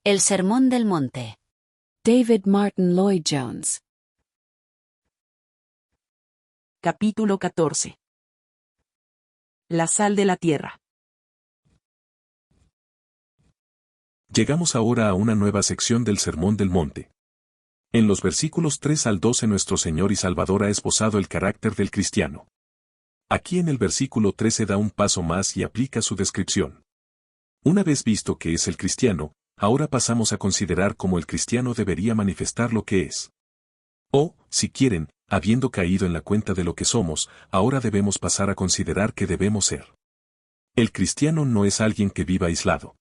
El Sermón del Monte. David Martin Lloyd Jones. Capítulo 14. La sal de la tierra. Llegamos ahora a una nueva sección del Sermón del Monte. En los versículos 3 al 12 nuestro Señor y Salvador ha esbozado el carácter del cristiano. Aquí en el versículo 13 da un paso más y aplica su descripción. Una vez visto que es el cristiano, ahora pasamos a considerar cómo el cristiano debería manifestar lo que es. O, si quieren, habiendo caído en la cuenta de lo que somos, ahora debemos pasar a considerar qué debemos ser. El cristiano no es alguien que viva aislado.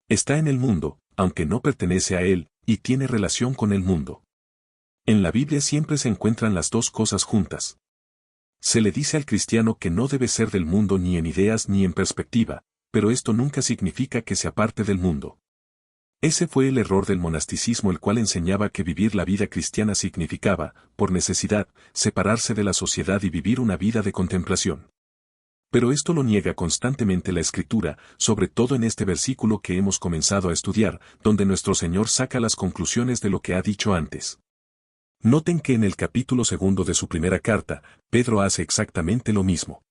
Está en el mundo, aunque no pertenece a él, y tiene relación con el mundo. En la Biblia siempre se encuentran las dos cosas juntas. Se le dice al cristiano que no debe ser del mundo ni en ideas ni en perspectiva, pero esto nunca significa que se aparte del mundo. Ese fue el error del monasticismo, el cual enseñaba que vivir la vida cristiana significaba, por necesidad, separarse de la sociedad y vivir una vida de contemplación. Pero esto lo niega constantemente la Escritura, sobre todo en este versículo que hemos comenzado a estudiar, donde nuestro Señor saca las conclusiones de lo que ha dicho antes. Noten que en el capítulo 2 de su primera carta, Pedro hace exactamente lo mismo.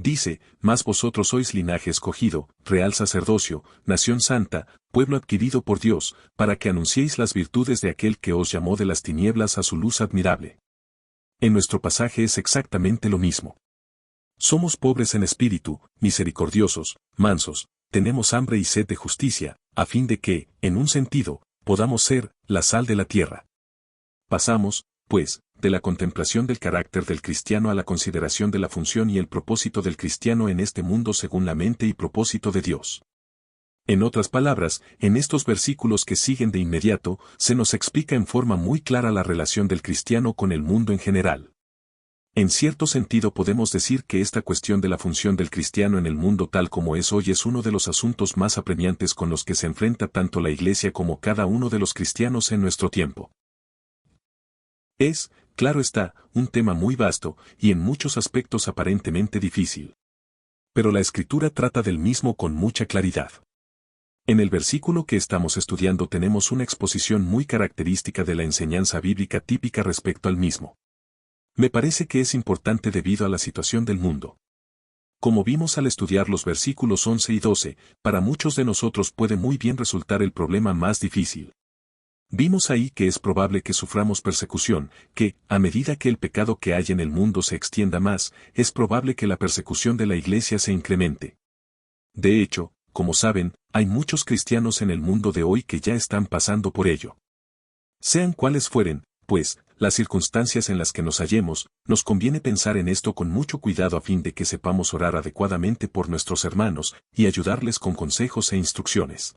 Dice, mas vosotros sois linaje escogido, real sacerdocio, nación santa, pueblo adquirido por Dios, para que anunciéis las virtudes de aquel que os llamó de las tinieblas a su luz admirable. En nuestro pasaje es exactamente lo mismo. Somos pobres en espíritu, misericordiosos, mansos, tenemos hambre y sed de justicia, a fin de que, en un sentido, podamos ser la sal de la tierra. Pasamos, pues, de la contemplación del carácter del cristiano a la consideración de la función y el propósito del cristiano en este mundo según la mente y propósito de Dios. En otras palabras, en estos versículos que siguen de inmediato, se nos explica en forma muy clara la relación del cristiano con el mundo en general. En cierto sentido podemos decir que esta cuestión de la función del cristiano en el mundo tal como es hoy es uno de los asuntos más apremiantes con los que se enfrenta tanto la Iglesia como cada uno de los cristianos en nuestro tiempo. Es, claro está, un tema muy vasto, y en muchos aspectos aparentemente difícil. Pero la Escritura trata del mismo con mucha claridad. En el versículo que estamos estudiando tenemos una exposición muy característica de la enseñanza bíblica típica respecto al mismo. Me parece que es importante debido a la situación del mundo. Como vimos al estudiar los versículos 11 y 12, para muchos de nosotros puede muy bien resultar el problema más difícil. Vimos ahí que es probable que suframos persecución, que, a medida que el pecado que hay en el mundo se extienda más, es probable que la persecución de la Iglesia se incremente. De hecho, como saben, hay muchos cristianos en el mundo de hoy que ya están pasando por ello. Sean cuales fueren, pues, las circunstancias en las que nos hallemos, nos conviene pensar en esto con mucho cuidado a fin de que sepamos orar adecuadamente por nuestros hermanos y ayudarles con consejos e instrucciones.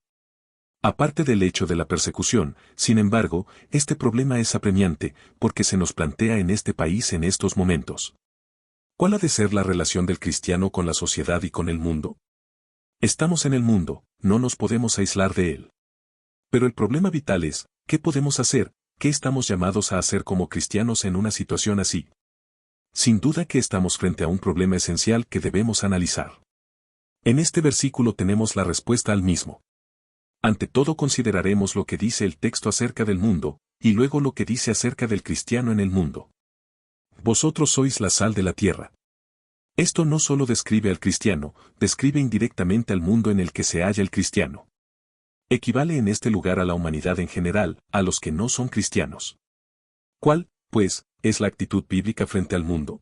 Aparte del hecho de la persecución, sin embargo, este problema es apremiante, porque se nos plantea en este país en estos momentos. ¿Cuál ha de ser la relación del cristiano con la sociedad y con el mundo? Estamos en el mundo, no nos podemos aislar de él. Pero el problema vital es, ¿qué podemos hacer? ¿Qué estamos llamados a hacer como cristianos en una situación así? Sin duda que estamos frente a un problema esencial que debemos analizar. En este versículo tenemos la respuesta al mismo. Ante todo consideraremos lo que dice el texto acerca del mundo, y luego lo que dice acerca del cristiano en el mundo. Vosotros sois la sal de la tierra. Esto no solo describe al cristiano, describe indirectamente al mundo en el que se halla el cristiano. Equivale en este lugar a la humanidad en general, a los que no son cristianos. ¿Cuál, pues, es la actitud bíblica frente al mundo?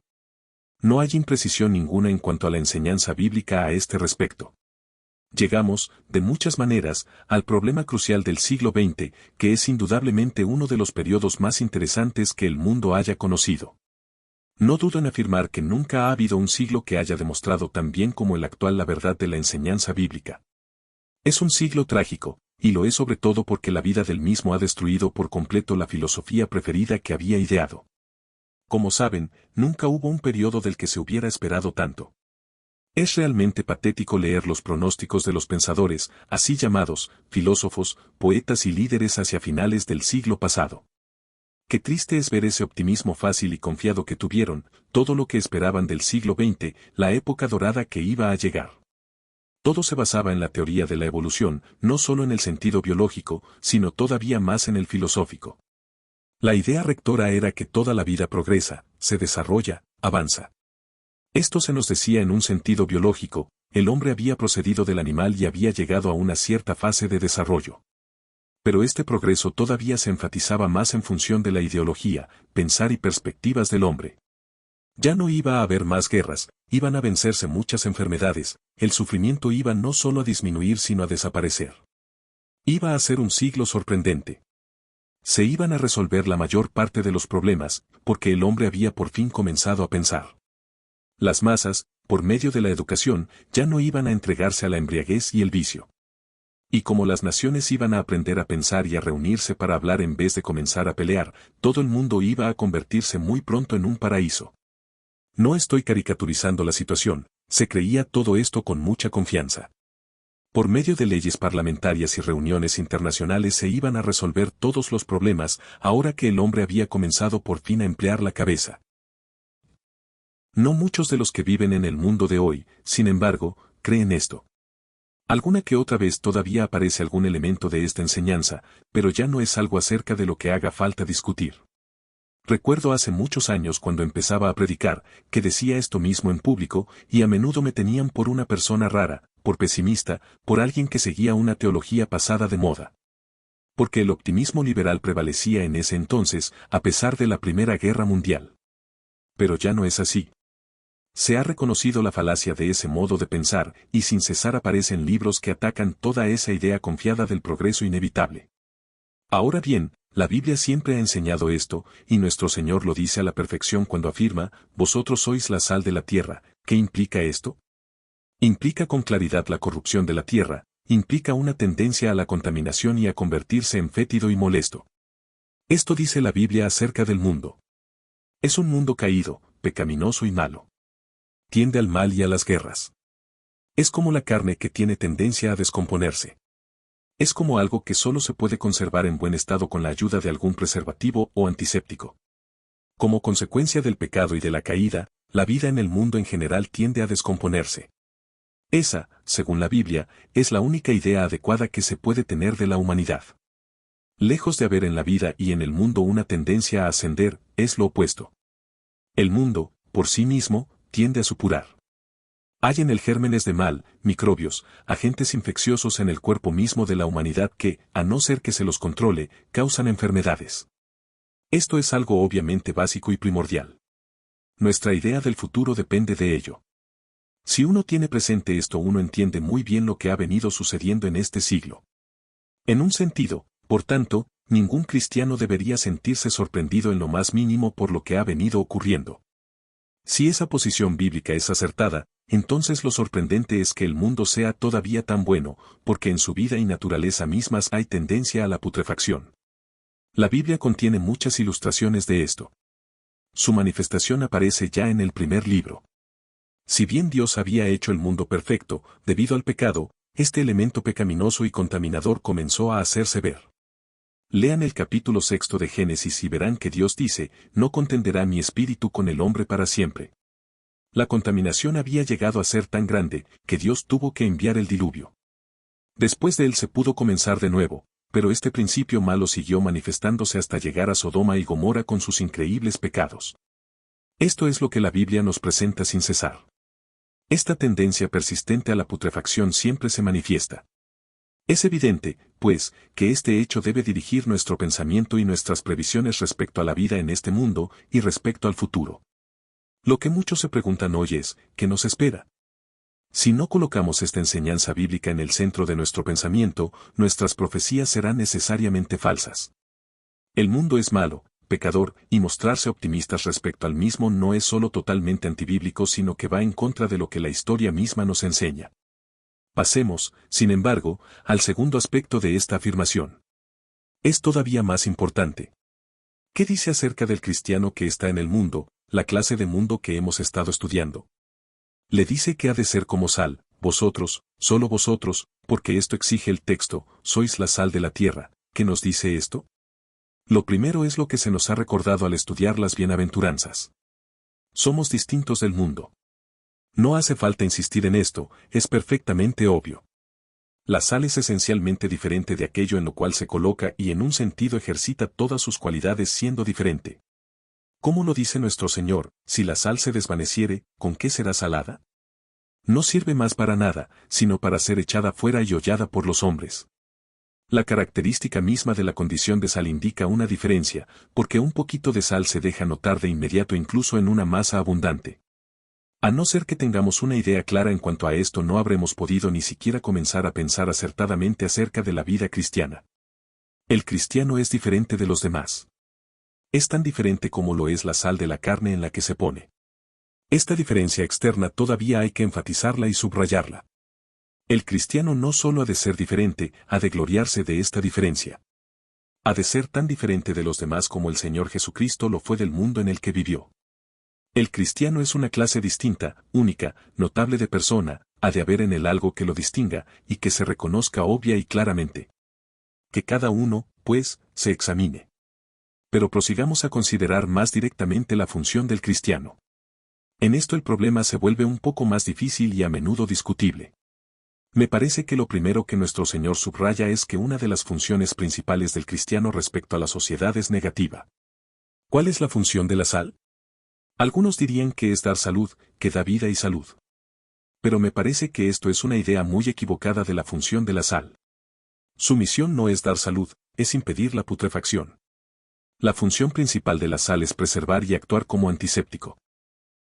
No hay imprecisión ninguna en cuanto a la enseñanza bíblica a este respecto. Llegamos, de muchas maneras, al problema crucial del siglo XX, que es indudablemente uno de los periodos más interesantes que el mundo haya conocido. No dudo en afirmar que nunca ha habido un siglo que haya demostrado tan bien como el actual la verdad de la enseñanza bíblica. Es un siglo trágico, y lo es sobre todo porque la vida del mismo ha destruido por completo la filosofía preferida que había ideado. Como saben, nunca hubo un periodo del que se hubiera esperado tanto. Es realmente patético leer los pronósticos de los pensadores, así llamados, filósofos, poetas y líderes hacia finales del siglo pasado. Qué triste es ver ese optimismo fácil y confiado que tuvieron, todo lo que esperaban del siglo XX, la época dorada que iba a llegar. Todo se basaba en la teoría de la evolución, no solo en el sentido biológico, sino todavía más en el filosófico. La idea rectora era que toda la vida progresa, se desarrolla, avanza. Esto se nos decía en un sentido biológico, el hombre había procedido del animal y había llegado a una cierta fase de desarrollo. Pero este progreso todavía se enfatizaba más en función de la ideología, pensar y perspectivas del hombre. Ya no iba a haber más guerras, iban a vencerse muchas enfermedades, el sufrimiento iba no solo a disminuir sino a desaparecer. Iba a ser un siglo sorprendente. Se iban a resolver la mayor parte de los problemas, porque el hombre había por fin comenzado a pensar. Las masas, por medio de la educación, ya no iban a entregarse a la embriaguez y el vicio. Y como las naciones iban a aprender a pensar y a reunirse para hablar en vez de comenzar a pelear, todo el mundo iba a convertirse muy pronto en un paraíso. No estoy caricaturizando la situación, se creía todo esto con mucha confianza. Por medio de leyes parlamentarias y reuniones internacionales se iban a resolver todos los problemas, ahora que el hombre había comenzado por fin a emplear la cabeza. No muchos de los que viven en el mundo de hoy, sin embargo, creen esto. Alguna que otra vez todavía aparece algún elemento de esta enseñanza, pero ya no es algo acerca de lo que haga falta discutir. Recuerdo hace muchos años cuando empezaba a predicar, que decía esto mismo en público, y a menudo me tenían por una persona rara, por pesimista, por alguien que seguía una teología pasada de moda. Porque el optimismo liberal prevalecía en ese entonces, a pesar de la Primera Guerra Mundial. Pero ya no es así. Se ha reconocido la falacia de ese modo de pensar, y sin cesar aparecen libros que atacan toda esa idea confiada del progreso inevitable. Ahora bien, la Biblia siempre ha enseñado esto, y nuestro Señor lo dice a la perfección cuando afirma, vosotros sois la sal de la tierra. ¿Qué implica esto? Implica con claridad la corrupción de la tierra, implica una tendencia a la contaminación y a convertirse en fétido y molesto. Esto dice la Biblia acerca del mundo. Es un mundo caído, pecaminoso y malo. Tiende al mal y a las guerras. Es como la carne que tiene tendencia a descomponerse. Es como algo que solo se puede conservar en buen estado con la ayuda de algún preservativo o antiséptico. Como consecuencia del pecado y de la caída, la vida en el mundo en general tiende a descomponerse. Esa, según la Biblia, es la única idea adecuada que se puede tener de la humanidad. Lejos de haber en la vida y en el mundo una tendencia a ascender, es lo opuesto. El mundo, por sí mismo, tiende a supurar. Hay en él gérmenes de mal, microbios, agentes infecciosos en el cuerpo mismo de la humanidad que, a no ser que se los controle, causan enfermedades. Esto es algo obviamente básico y primordial. Nuestra idea del futuro depende de ello. Si uno tiene presente esto, uno entiende muy bien lo que ha venido sucediendo en este siglo. En un sentido, por tanto, ningún cristiano debería sentirse sorprendido en lo más mínimo por lo que ha venido ocurriendo. Si esa posición bíblica es acertada, entonces lo sorprendente es que el mundo sea todavía tan bueno, porque en su vida y naturaleza mismas hay tendencia a la putrefacción. La Biblia contiene muchas ilustraciones de esto. Su manifestación aparece ya en el primer libro. Si bien Dios había hecho el mundo perfecto, debido al pecado, este elemento pecaminoso y contaminador comenzó a hacerse ver. Lean el capítulo 6 de Génesis y verán que Dios dice, no contenderá mi espíritu con el hombre para siempre. La contaminación había llegado a ser tan grande, que Dios tuvo que enviar el diluvio. Después de él se pudo comenzar de nuevo, pero este principio malo siguió manifestándose hasta llegar a Sodoma y Gomorra con sus increíbles pecados. Esto es lo que la Biblia nos presenta sin cesar. Esta tendencia persistente a la putrefacción siempre se manifiesta. Es evidente, pues, que este hecho debe dirigir nuestro pensamiento y nuestras previsiones respecto a la vida en este mundo y respecto al futuro. Lo que muchos se preguntan hoy es, ¿qué nos espera? Si no colocamos esta enseñanza bíblica en el centro de nuestro pensamiento, nuestras profecías serán necesariamente falsas. El mundo es malo, pecador, y mostrarse optimistas respecto al mismo no es solo totalmente antibíblico, sino que va en contra de lo que la historia misma nos enseña. Pasemos, sin embargo, al segundo aspecto de esta afirmación. Es todavía más importante. ¿Qué dice acerca del cristiano que está en el mundo, la clase de mundo que hemos estado estudiando? Le dice que ha de ser como sal, vosotros, solo vosotros, porque esto exige el texto, sois la sal de la tierra. ¿Qué nos dice esto? Lo primero es lo que se nos ha recordado al estudiar las bienaventuranzas. Somos distintos del mundo. No hace falta insistir en esto, es perfectamente obvio. La sal es esencialmente diferente de aquello en lo cual se coloca y en un sentido ejercita todas sus cualidades siendo diferente. ¿Cómo lo dice nuestro Señor? Si la sal se desvaneciere, ¿con qué será salada? No sirve más para nada, sino para ser echada fuera y hollada por los hombres. La característica misma de la condición de sal indica una diferencia, porque un poquito de sal se deja notar de inmediato incluso en una masa abundante. A no ser que tengamos una idea clara en cuanto a esto, no habremos podido ni siquiera comenzar a pensar acertadamente acerca de la vida cristiana. El cristiano es diferente de los demás. Es tan diferente como lo es la sal de la carne en la que se pone. Esta diferencia externa todavía hay que enfatizarla y subrayarla. El cristiano no solo ha de ser diferente, ha de gloriarse de esta diferencia. Ha de ser tan diferente de los demás como el Señor Jesucristo lo fue del mundo en el que vivió. El cristiano es una clase distinta, única, notable de persona, ha de haber en él algo que lo distinga y que se reconozca obvia y claramente. Que cada uno, pues, se examine. Pero prosigamos a considerar más directamente la función del cristiano. En esto el problema se vuelve un poco más difícil y a menudo discutible. Me parece que lo primero que nuestro Señor subraya es que una de las funciones principales del cristiano respecto a la sociedad es negativa. ¿Cuál es la función de la sal? Algunos dirían que es dar salud, que da vida y salud. Pero me parece que esto es una idea muy equivocada de la función de la sal. Su misión no es dar salud, es impedir la putrefacción. La función principal de la sal es preservar y actuar como antiséptico.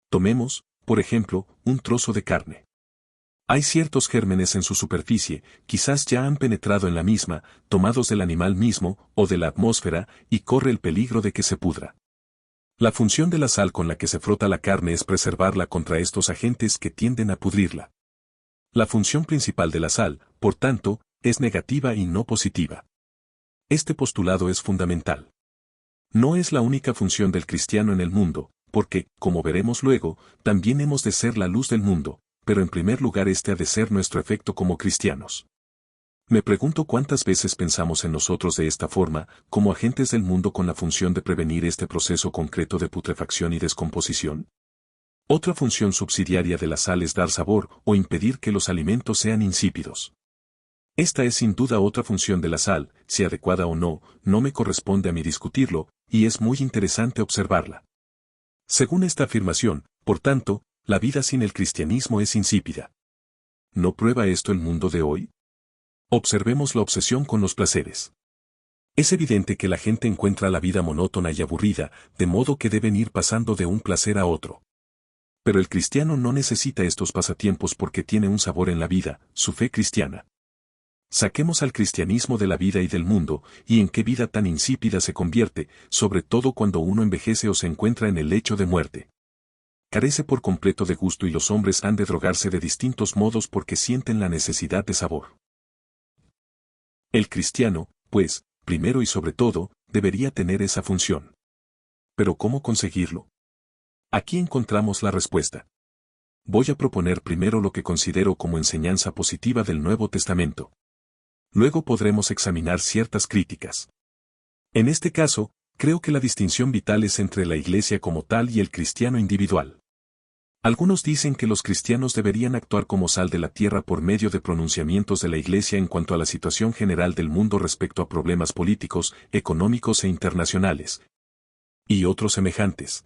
Tomemos, por ejemplo, un trozo de carne. Hay ciertos gérmenes en su superficie, quizás ya han penetrado en la misma, tomados del animal mismo, o de la atmósfera, y corre el peligro de que se pudra. La función de la sal con la que se frota la carne es preservarla contra estos agentes que tienden a pudrirla. La función principal de la sal, por tanto, es negativa y no positiva. Este postulado es fundamental. No es la única función del cristiano en el mundo, porque, como veremos luego, también hemos de ser la luz del mundo, pero en primer lugar este ha de ser nuestro efecto como cristianos. Me pregunto cuántas veces pensamos en nosotros de esta forma, como agentes del mundo con la función de prevenir este proceso concreto de putrefacción y descomposición. Otra función subsidiaria de la sal es dar sabor o impedir que los alimentos sean insípidos. Esta es sin duda otra función de la sal, si adecuada o no, no me corresponde a mí discutirlo, y es muy interesante observarla. Según esta afirmación, por tanto, la vida sin el cristianismo es insípida. ¿No prueba esto el mundo de hoy? Observemos la obsesión con los placeres. Es evidente que la gente encuentra la vida monótona y aburrida, de modo que deben ir pasando de un placer a otro. Pero el cristiano no necesita estos pasatiempos porque tiene un sabor en la vida, su fe cristiana. Saquemos al cristianismo de la vida y del mundo, y en qué vida tan insípida se convierte, sobre todo cuando uno envejece o se encuentra en el lecho de muerte. Carece por completo de gusto y los hombres han de drogarse de distintos modos porque sienten la necesidad de sabor. El cristiano, pues, primero y sobre todo, debería tener esa función. ¿Pero cómo conseguirlo? Aquí encontramos la respuesta. Voy a proponer primero lo que considero como enseñanza positiva del Nuevo Testamento. Luego podremos examinar ciertas críticas. En este caso, creo que la distinción vital es entre la Iglesia como tal y el cristiano individual. Algunos dicen que los cristianos deberían actuar como sal de la tierra por medio de pronunciamientos de la Iglesia en cuanto a la situación general del mundo respecto a problemas políticos, económicos e internacionales. Y otros semejantes.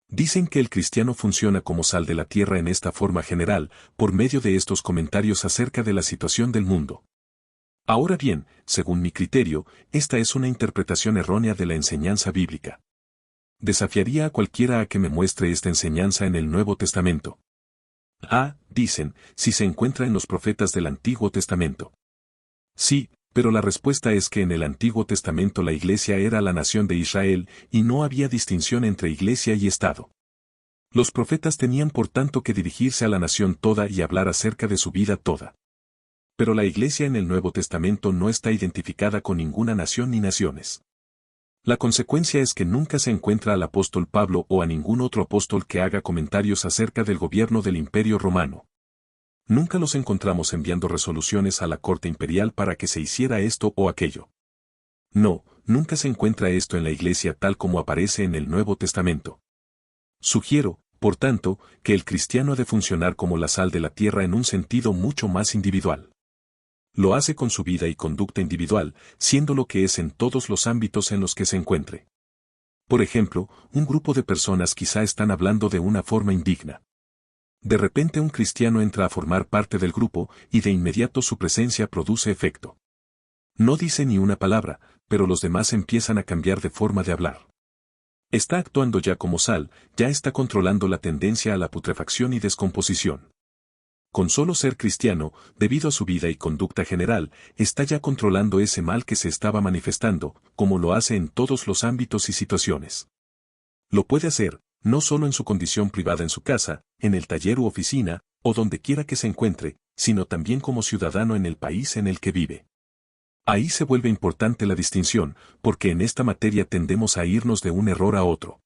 Dicen que el cristiano funciona como sal de la tierra en esta forma general, por medio de estos comentarios acerca de la situación del mundo. Ahora bien, según mi criterio, esta es una interpretación errónea de la enseñanza bíblica. Desafiaría a cualquiera a que me muestre esta enseñanza en el Nuevo Testamento. Dicen, si se encuentra en los profetas del Antiguo Testamento. Sí, pero la respuesta es que en el Antiguo Testamento la Iglesia era la nación de Israel y no había distinción entre Iglesia y Estado. Los profetas tenían por tanto que dirigirse a la nación toda y hablar acerca de su vida toda. Pero la Iglesia en el Nuevo Testamento no está identificada con ninguna nación ni naciones. La consecuencia es que nunca se encuentra al apóstol Pablo o a ningún otro apóstol que haga comentarios acerca del gobierno del Imperio Romano. Nunca los encontramos enviando resoluciones a la corte imperial para que se hiciera esto o aquello. No, nunca se encuentra esto en la Iglesia tal como aparece en el Nuevo Testamento. Sugiero, Por tanto, que el cristiano ha de funcionar como la sal de la tierra en un sentido mucho más individual. Lo hace con su vida y conducta individual, siendo lo que es en todos los ámbitos en los que se encuentre. Por ejemplo, un grupo de personas quizá están hablando de una forma indigna. De repente un cristiano entra a formar parte del grupo y de inmediato su presencia produce efecto. No dice ni una palabra, pero los demás empiezan a cambiar de forma de hablar. Está actuando ya como sal, ya está controlando la tendencia a la putrefacción y descomposición. Con solo ser cristiano, debido a su vida y conducta general, está ya controlando ese mal que se estaba manifestando, como lo hace en todos los ámbitos y situaciones. Lo puede hacer, no solo en su condición privada en su casa, en el taller u oficina, o donde quiera que se encuentre, sino también como ciudadano en el país en el que vive. Ahí se vuelve importante la distinción, porque en esta materia tendemos a irnos de un error a otro.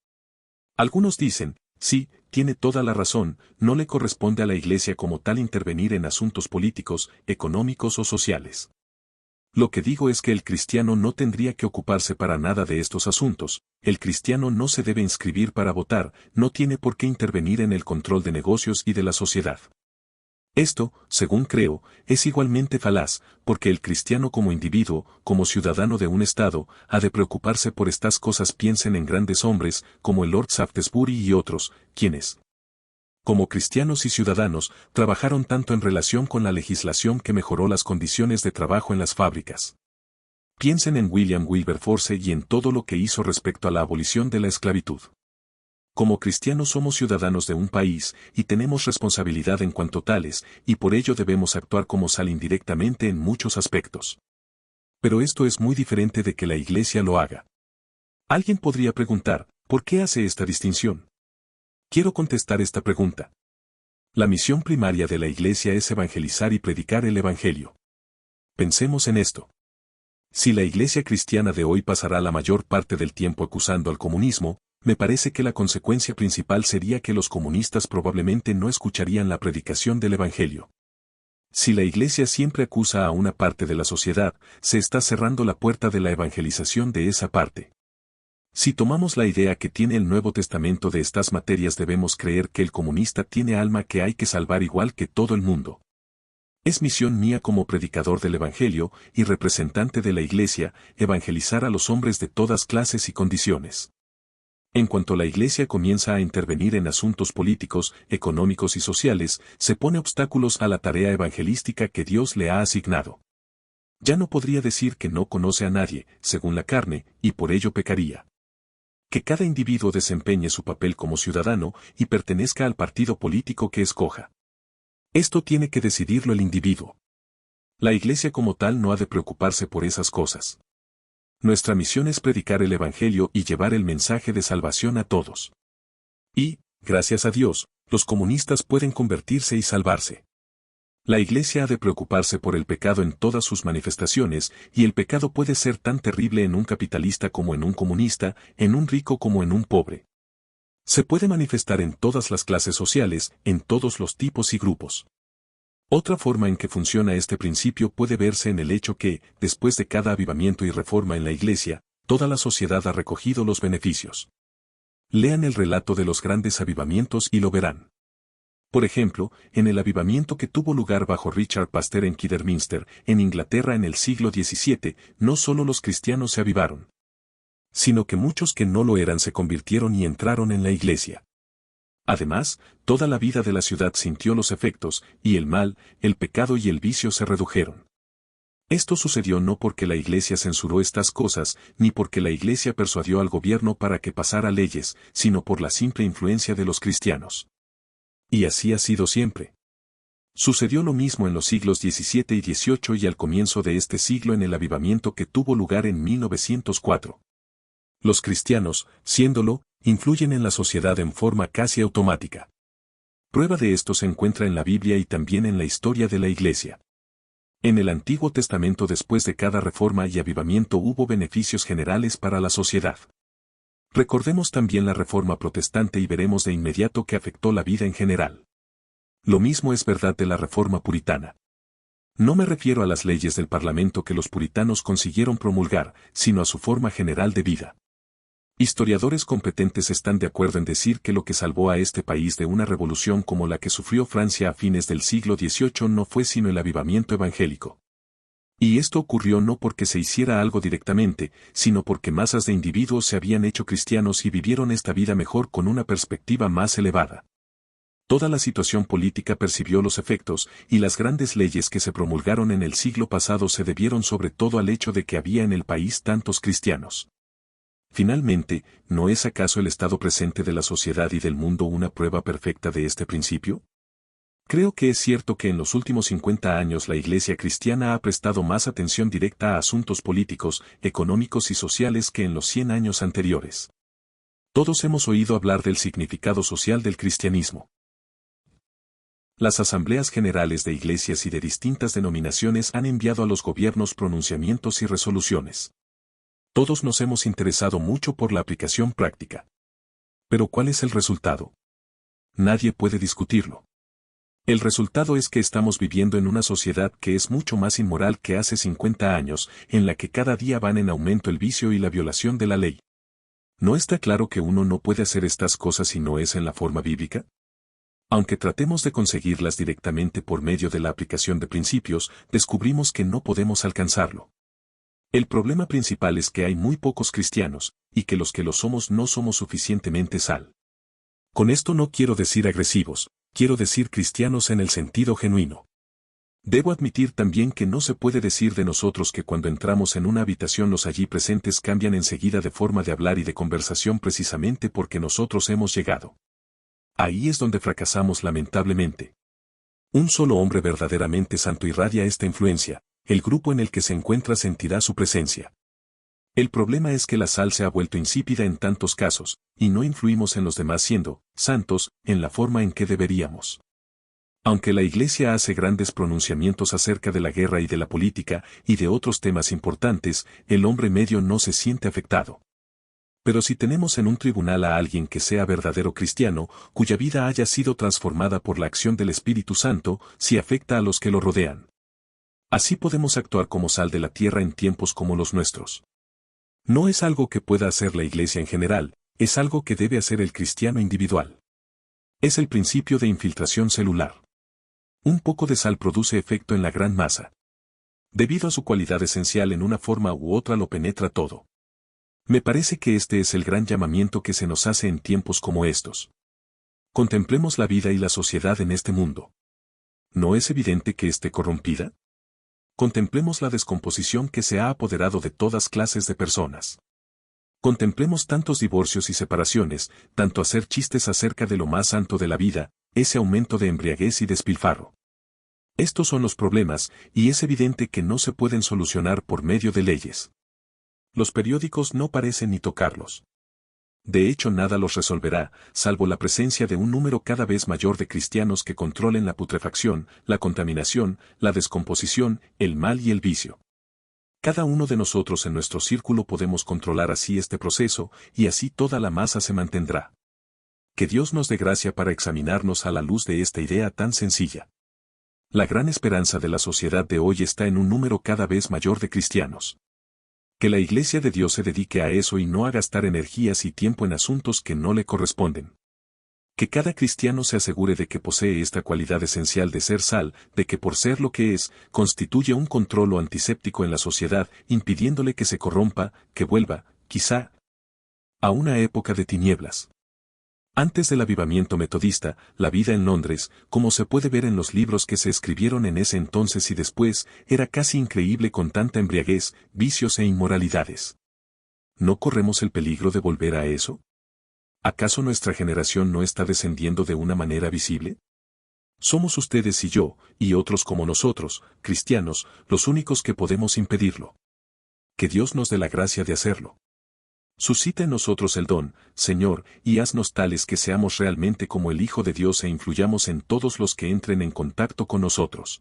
Algunos dicen, sí, tiene toda la razón, no le corresponde a la Iglesia como tal intervenir en asuntos políticos, económicos o sociales. Lo que digo es que el cristiano no tendría que ocuparse para nada de estos asuntos, el cristiano no se debe inscribir para votar, no tiene por qué intervenir en el control de negocios y de la sociedad. Esto, según creo, es igualmente falaz, porque el cristiano como individuo, como ciudadano de un Estado, ha de preocuparse por estas cosas. Piensen en grandes hombres, como el Lord Shaftesbury y otros, quienes, como cristianos y ciudadanos, trabajaron tanto en relación con la legislación que mejoró las condiciones de trabajo en las fábricas. Piensen en William Wilberforce y en todo lo que hizo respecto a la abolición de la esclavitud. Como cristianos somos ciudadanos de un país y tenemos responsabilidad en cuanto tales, y por ello debemos actuar como sal indirectamente en muchos aspectos. Pero esto es muy diferente de que la Iglesia lo haga. Alguien podría preguntar, ¿por qué hace esta distinción? Quiero contestar esta pregunta. La misión primaria de la Iglesia es evangelizar y predicar el Evangelio. Pensemos en esto. Si la Iglesia cristiana de hoy pasará la mayor parte del tiempo acusando al comunismo, me parece que la consecuencia principal sería que los comunistas probablemente no escucharían la predicación del Evangelio. Si la Iglesia siempre acusa a una parte de la sociedad, se está cerrando la puerta de la evangelización de esa parte. Si tomamos la idea que tiene el Nuevo Testamento de estas materias, debemos creer que el comunista tiene alma que hay que salvar igual que todo el mundo. Es misión mía como predicador del Evangelio y representante de la Iglesia, evangelizar a los hombres de todas clases y condiciones. En cuanto la Iglesia comienza a intervenir en asuntos políticos, económicos y sociales, se pone obstáculos a la tarea evangelística que Dios le ha asignado. Ya no podría decir que no conoce a nadie, según la carne, y por ello pecaría. Que cada individuo desempeñe su papel como ciudadano y pertenezca al partido político que escoja. Esto tiene que decidirlo el individuo. La Iglesia como tal no ha de preocuparse por esas cosas. Nuestra misión es predicar el Evangelio y llevar el mensaje de salvación a todos. Y, gracias a Dios, los comunistas pueden convertirse y salvarse. La Iglesia ha de preocuparse por el pecado en todas sus manifestaciones, y el pecado puede ser tan terrible en un capitalista como en un comunista, en un rico como en un pobre. Se puede manifestar en todas las clases sociales, en todos los tipos y grupos. Otra forma en que funciona este principio puede verse en el hecho que, después de cada avivamiento y reforma en la Iglesia, toda la sociedad ha recogido los beneficios. Lean el relato de los grandes avivamientos y lo verán. Por ejemplo, en el avivamiento que tuvo lugar bajo Richard Pasteur en Kidderminster, en Inglaterra en el siglo XVII, no solo los cristianos se avivaron, sino que muchos que no lo eran se convirtieron y entraron en la Iglesia. Además, toda la vida de la ciudad sintió los efectos, y el mal, el pecado y el vicio se redujeron. Esto sucedió no porque la Iglesia censuró estas cosas, ni porque la Iglesia persuadió al gobierno para que pasara leyes, sino por la simple influencia de los cristianos. Y así ha sido siempre. Sucedió lo mismo en los siglos XVII y XVIII y al comienzo de este siglo en el avivamiento que tuvo lugar en 1904. Los cristianos, siéndolo, influyen en la sociedad en forma casi automática. Prueba de esto se encuentra en la Biblia y también en la historia de la Iglesia. En el Antiguo Testamento después de cada reforma y avivamiento hubo beneficios generales para la sociedad. Recordemos también la Reforma Protestante y veremos de inmediato que afectó la vida en general. Lo mismo es verdad de la Reforma Puritana. No me refiero a las leyes del Parlamento que los puritanos consiguieron promulgar, sino a su forma general de vida. Historiadores competentes están de acuerdo en decir que lo que salvó a este país de una revolución como la que sufrió Francia a fines del siglo XVIII no fue sino el avivamiento evangélico. Y esto ocurrió no porque se hiciera algo directamente, sino porque masas de individuos se habían hecho cristianos y vivieron esta vida mejor con una perspectiva más elevada. Toda la situación política percibió los efectos, y las grandes leyes que se promulgaron en el siglo pasado se debieron sobre todo al hecho de que había en el país tantos cristianos. Finalmente, ¿no es acaso el estado presente de la sociedad y del mundo una prueba perfecta de este principio? Creo que es cierto que en los últimos 50 años la Iglesia cristiana ha prestado más atención directa a asuntos políticos, económicos y sociales que en los 100 años anteriores. Todos hemos oído hablar del significado social del cristianismo. Las asambleas generales de iglesias y de distintas denominaciones han enviado a los gobiernos pronunciamientos y resoluciones. Todos nos hemos interesado mucho por la aplicación práctica. Pero ¿cuál es el resultado? Nadie puede discutirlo. El resultado es que estamos viviendo en una sociedad que es mucho más inmoral que hace 50 años, en la que cada día van en aumento el vicio y la violación de la ley. ¿No está claro que uno no puede hacer estas cosas si no es en la forma bíblica? Aunque tratemos de conseguirlas directamente por medio de la aplicación de principios, descubrimos que no podemos alcanzarlo. El problema principal es que hay muy pocos cristianos, y que los que lo somos no somos suficientemente sal. Con esto no quiero decir agresivos, quiero decir cristianos en el sentido genuino. Debo admitir también que no se puede decir de nosotros que cuando entramos en una habitación los allí presentes cambian enseguida de forma de hablar y de conversación precisamente porque nosotros hemos llegado. Ahí es donde fracasamos lamentablemente. Un solo hombre verdaderamente santo irradia esta influencia, el grupo en el que se encuentra sentirá su presencia. El problema es que la sal se ha vuelto insípida en tantos casos, y no influimos en los demás siendo santos en la forma en que deberíamos. Aunque la Iglesia hace grandes pronunciamientos acerca de la guerra y de la política y de otros temas importantes, el hombre medio no se siente afectado. Pero si tenemos en un tribunal a alguien que sea verdadero cristiano, cuya vida haya sido transformada por la acción del Espíritu Santo, si afecta a los que lo rodean. Así podemos actuar como sal de la tierra en tiempos como los nuestros. No es algo que pueda hacer la Iglesia en general, es algo que debe hacer el cristiano individual. Es el principio de infiltración celular. Un poco de sal produce efecto en la gran masa. Debido a su cualidad esencial en una forma u otra lo penetra todo. Me parece que este es el gran llamamiento que se nos hace en tiempos como estos. Contemplemos la vida y la sociedad en este mundo. ¿No es evidente que esté corrompida? Contemplemos la descomposición que se ha apoderado de todas clases de personas. Contemplemos tantos divorcios y separaciones, tanto hacer chistes acerca de lo más santo de la vida, ese aumento de embriaguez y despilfarro. Estos son los problemas, y es evidente que no se pueden solucionar por medio de leyes. Los periódicos no parecen ni tocarlos. De hecho, nada los resolverá, salvo la presencia de un número cada vez mayor de cristianos que controlen la putrefacción, la contaminación, la descomposición, el mal y el vicio. Cada uno de nosotros en nuestro círculo podemos controlar así este proceso, y así toda la masa se mantendrá. Que Dios nos dé gracia para examinarnos a la luz de esta idea tan sencilla. La gran esperanza de la sociedad de hoy está en un número cada vez mayor de cristianos. Que la Iglesia de Dios se dedique a eso y no a gastar energías y tiempo en asuntos que no le corresponden. Que cada cristiano se asegure de que posee esta cualidad esencial de ser sal, de que por ser lo que es, constituye un control o antiséptico en la sociedad, impidiéndole que se corrompa, que vuelva, quizá, a una época de tinieblas. Antes del avivamiento metodista, la vida en Londres, como se puede ver en los libros que se escribieron en ese entonces y después, era casi increíble con tanta embriaguez, vicios e inmoralidades. ¿No corremos el peligro de volver a eso? ¿Acaso nuestra generación no está descendiendo de una manera visible? Somos ustedes y yo, y otros como nosotros, cristianos, los únicos que podemos impedirlo. Que Dios nos dé la gracia de hacerlo. Suscita en nosotros el don, Señor, y haznos tales que seamos realmente como el Hijo de Dios e influyamos en todos los que entren en contacto con nosotros.